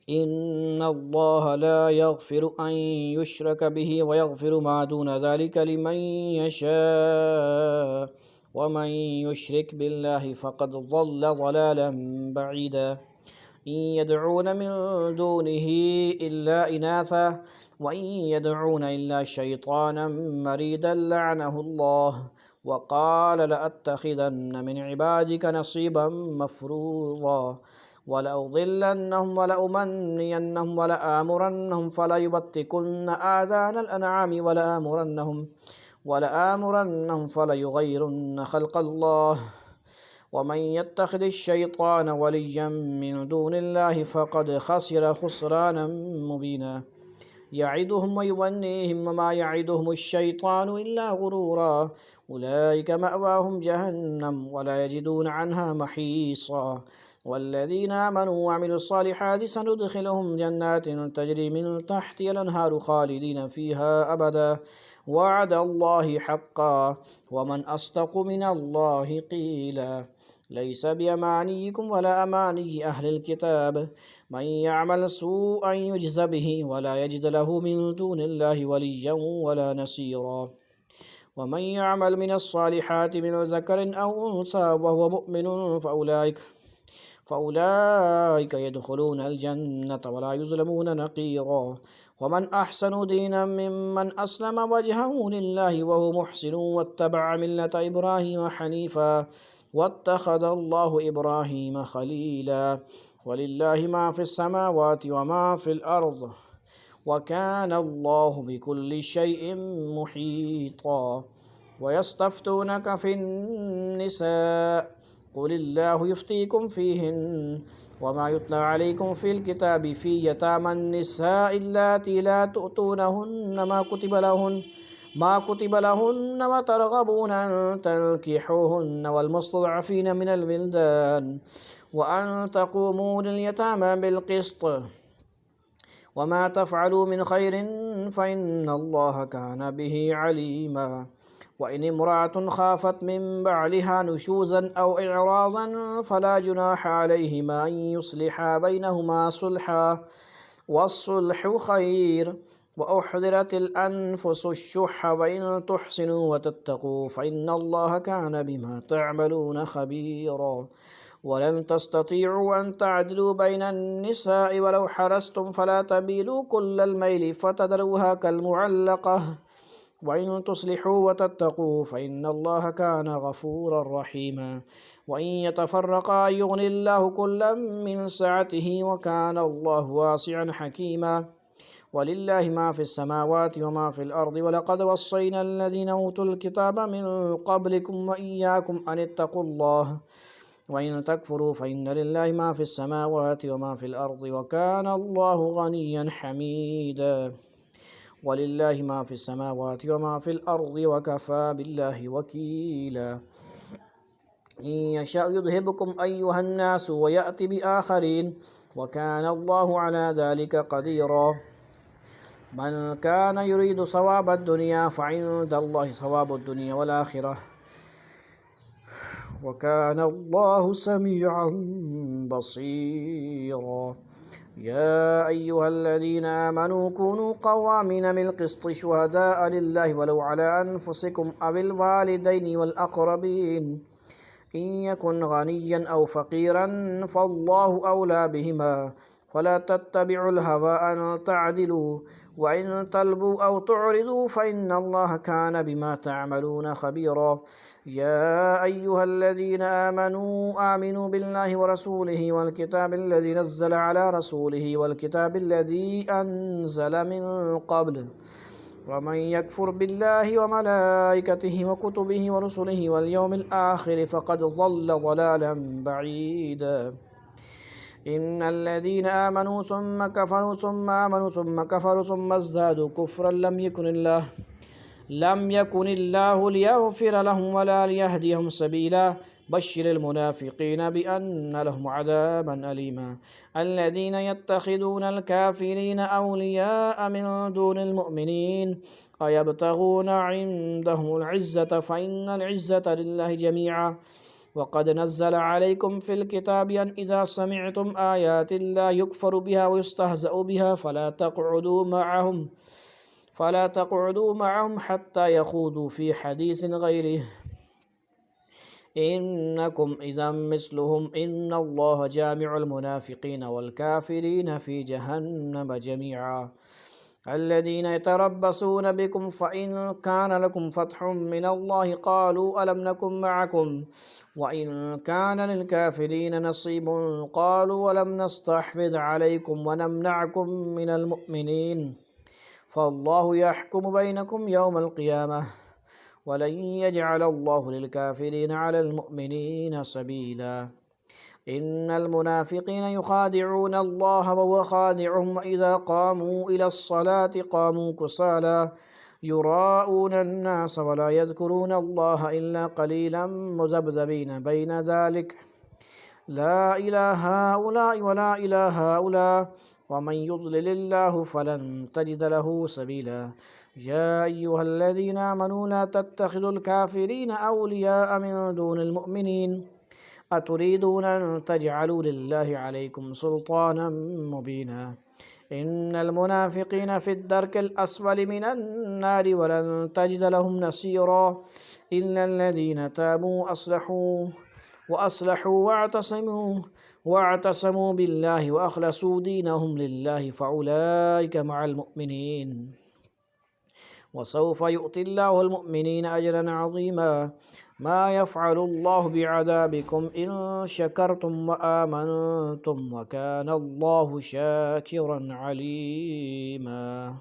إن الله لا يغفر أن يشرك به ويغفر ما دون ذلك لمن يشاء ومن يشرك بالله فقد ضل ضلالا بعيدا إن يدعون من دونه إلا إناثا وإن يدعون إلا شيطانا مريدا لعنه الله وقال لأتخذن من عبادك نصيبا مفروضا ولأضلنهم ولأمنينهم ولآمرنهم فليبتكن آذان الأنعام ولآمرنهم فليغيرن خلق الله ومن يتخذ الشيطان وليا من دون الله فقد خسر خسرانا مبينا يعدهم ويمنيهم وما يعدهم الشيطان إلا غرورا أولئك مأواهم جهنم ولا يجدون عنها محيصا والذين آمنوا وعملوا الصالحات سندخلهم جنات تجري من تحتها الأنهار خالدين فيها أبدا وعد الله حقا ومن أصدق من الله قيلا ليس بأمانيكم ولا أماني أهل الكتاب من يعمل سوءا يجز به ولا يجد له من دون الله وليا ولا نصيرا ومن يعمل من الصالحات من ذكر أو أنثى وهو مؤمن فأولئك يدخلون الجنة ولا يظلمون نقيرا ومن أحسن دينا ممن أسلم وجهه لله وهو محسن واتبع ملة إبراهيم حنيفا واتخذ الله إبراهيم خليلا ولله ما في السماوات وما في الأرض وكان الله بكل شيء محيطا ويستفتونك في النساء قل الله يفتيكم فيهن وما يتلى عليكم في الكتاب في يتامى النساء اللاتي لا تؤتونهن ما كتب لهن وترغبون أن تنكحوهن والمستضعفين من الولدان وأن تقوموا لليتامى بالقسط وما تفعلوا من خير فإن الله كان به عليما وإن امرأة خافت من بعلها نشوزا أو إعراضا فلا جناح عليهما أن يصلحا بينهما صلحا والصلح خير وأحضرت الأنفس الشح وإن تحسنوا وتتقوا فإن الله كان بما تعملون خبيرا ولن تستطيعوا أن تعدلوا بين النساء ولو حرصتم فلا تميلوا كل الميل فتذروها كالمعلقة وإن تصلحوا وتتقوا فإن الله كان غفورا رحيما وإن يتفرقا يغني الله كلا من سعته وكان الله واسعا حكيما ولله ما في السماوات وما في الأرض ولقد وصينا الذين أوتوا الكتاب من قبلكم وإياكم أن اتقوا الله وإن تكفروا فإن لله ما في السماوات وما في الأرض وكان الله غنيا حميدا ولله ما في السماوات وما في الأرض وكفى بالله وكيلا إن يشاء يذهبكم أيها الناس ويأتي بآخرين وكان الله على ذلك قديرا من كان يريد ثواب الدنيا فعند الله ثواب الدنيا والآخرة وكان الله سميعا بصيرا يا أيها الذين آمنوا كونوا قوامين بالقسط شهداء لله ولو على أنفسكم أو الوالدين والأقربين إن يكن غنيا أو فقيرا فالله أولى بهما ولا تتبعوا الهوى أن تعدلوا وإن تلبوا أو تعرضوا فإن الله كان بما تعملون خبيرا يا أيها الذين آمنوا بالله ورسوله والكتاب الذي نزل على رسوله والكتاب الذي أنزل من قبل ومن يكفر بالله وملائكته وكتبه ورسله واليوم الآخر فقد ضل ضلالا بعيدا إن الذين آمنوا ثم كفروا ثم آمنوا ثم كفروا ثم ازدادوا كفرا لم يكن الله ليغفر لهم ولا ليهديهم سبيلا بشر المنافقين بأن لهم عذابا أليما الذين يتخذون الكافرين أولياء من دون المؤمنين أيبتغون عندهم العزة فإن العزة لله جميعا وقد نزل عليكم في الكتاب أن إذا سمعتم آيات الله يكفر بها ويستهزأ بها فلا تقعدوا معهم حتى يخوضوا في حديث غيره إنكم إذا مثلهم إن الله جامع المنافقين والكافرين في جهنم جميعا الذين يتربصون بكم فإن كان لكم فتح من الله قالوا ألم نكن معكم وإن كان للكافرين نصيب قالوا ولم نستحفظ عليكم ونمنعكم من المؤمنين فالله يحكم بينكم يوم القيامة ولن يجعل الله للكافرين على المؤمنين سبيلا إن المنافقين يخادعون الله وهو خادعهم وإذا قاموا إلى الصلاة قاموا كسالى يراءون الناس ولا يذكرون الله إلا قليلا مذبذبين بين ذلك لا إلى هؤلاء ولا إلى هؤلاء ومن يضلل الله فلن تجد له سبيلا يا أيها الذين آمنوا لا تتخذوا الكافرين أولياء من دون المؤمنين أتريدون أن تجعلوا لله عليكم سلطانا مبينا إن المنافقين في الدرك الأسفل من النار ولن تجد لهم نصيرا إلا الذين تابوا وأصلحوا واعتصموا بالله وأخلصوا دينهم لله فأولئك مع المؤمنين وسوف يؤتي الله المؤمنين أجرا عظيما ما يفعل الله بعذابكم إن شكرتم وآمنتم وكان الله شاكرا عليما